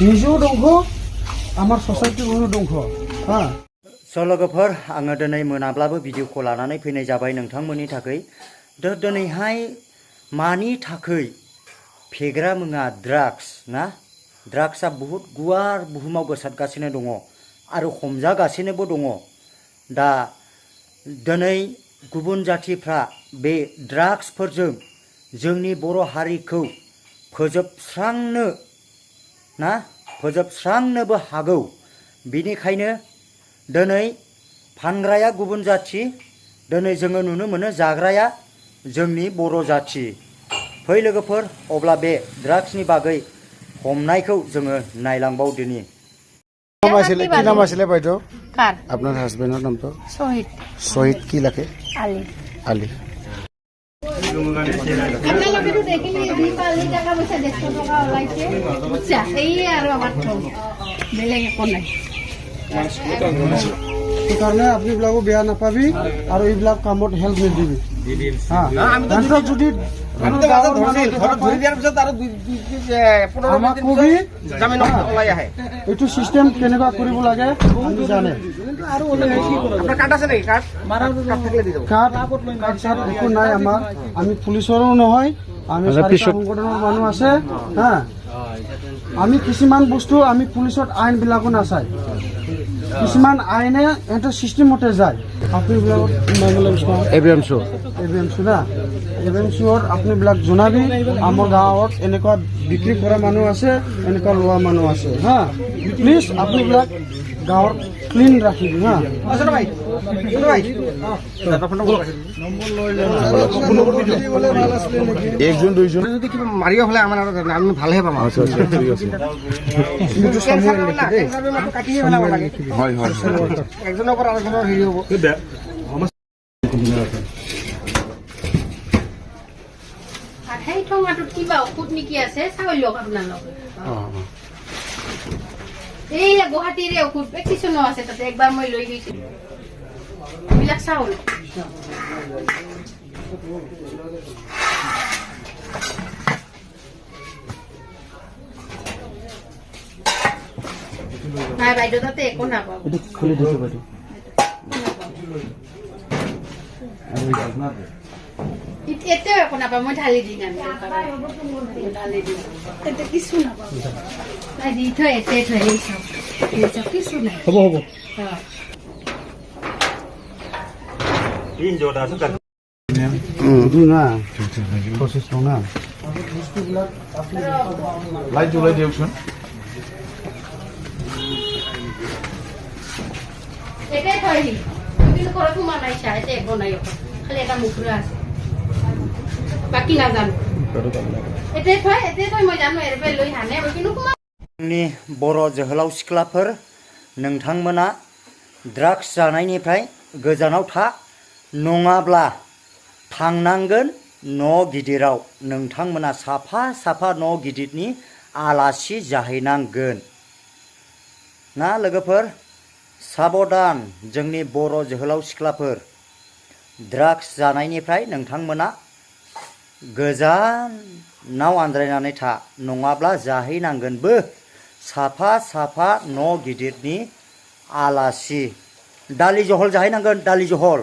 নিজেও দংখ আমার সসাইটিखौनो दंख हा लोगोफोर आङो दिनै मोनाब्लाबो भिडिअखौ लानानै फैनाय जाबाय नोंथांमोननि थाखाय दिनैहाय मानि थाखाय फेग्रा मुवा ड्राग्स ना ड्राग्सआ बहुत गुवार बुहुमाव गोसारगासिनो दङ आरो हमजागासिनोबो दङ दा दिनै गुबुन जातिफ्रा बे ड्राग्सफोरजों जोंनि बर' हारिखौ फोजोबस्रांनोबो हागौ बेनिखायनो दिनै फानग्राया गुबुन जाति दिनै जोङो नुनो मोनो जाग्राया जोंनि बर' जाति फै लोगोफोर अब्ला बे ड्राग्सनि बागै हमनायखौ जोङो नायलांबावदिनि কি নাম আছিলে বাইদেউ আপনার হাজবেন্ডের নামটো শহীদ কি লাগে আলী সেইকাৰণে আপুনি এইবিলাকো বেয়া নাপাবি আৰু এইবিলাক কামত হেল্প নিদিবি যদি এইটো চিষ্টেম কেনেকুৱা কৰিব লাগে আমি জানে একো নাই আমাৰ আমি পুলিচৰো নহয় আমি সংগঠনৰ মানুহ আছে হা আমি কিছুমান বস্তু আমি পুলিচত আইনবিলাকো নাচায় কিছুমান আইনে এটা সিস্টেমতে যায় আপনি এবিএমচু না এবিএমচুৰ আপুনি বিলাক জনাবি আমাৰ গাঁৱত এনেকুৱা বিক্ৰী কৰা মানুহ আছে এনেকুৱা লোৱা মানুহ আছে হা প্লিজ আপুনি বিলাক গাঁৱৰ ক্লিন ৰাখিবি হা একজন দুইজন যদি কিবা মাৰিব হলে আমাৰ আমি ভালহে পাম হয় হয় একজনৰ পৰা আৰেকজনৰ হেৰি হ'ব সেই ঠোঙাটোত কিবা ঔষধ নেকি আছে চাই লওক আপোনালোকে এই গুৱাহাটীৰে ঔষধ কিছুনো আছে তাতে একবাৰ মই লৈ গৈছিলো এইবিলাক চাউল নাই বাইদেউ তাতে একো নাপাব খুলি দিছো বাইদেউ এতিয়াও একো নাপাব মই ঢালি দিম ঢালি দিম এতিয়া কিছু নাপাব নাই দি থৈ এতে থৈ এই চাওক কিছু নাই হ'ব হ'ব না প্রসেস না লাইট জ্বলাই দিয়কচোন এটাই থৈ দিম কিন্তু ঘৰত সোমা নাই চাই এতে বনাই খালি এটা মুখৰা আছে বাকি নাজানো এটাই থৈ মই জানো এৰপে লৈ হানে কিন্তু जोंनि बर' जोहोलाव सिख्लाफोर नोंथांमोना ड्राग्स जानायनिफ्राय गोजानाव था नङाब्ला थांनांगोन न' गिदिराव नोंथांमोना साफा साफा न' गिदिरनि आलासि जाहैनांगोन ना लोगोफोर साबधान जोंनि बर' जोहोलाव सिख्लाफोर ड्राग्स जानायनिफ्राय नोंथांमोना गोजानाव आन्द्रायनानै था नङाब्ला जाहैनांगोनबो साफा साफा न' गिदिरनि आलासि दालि जहल जाहैनांगोन दालि जहल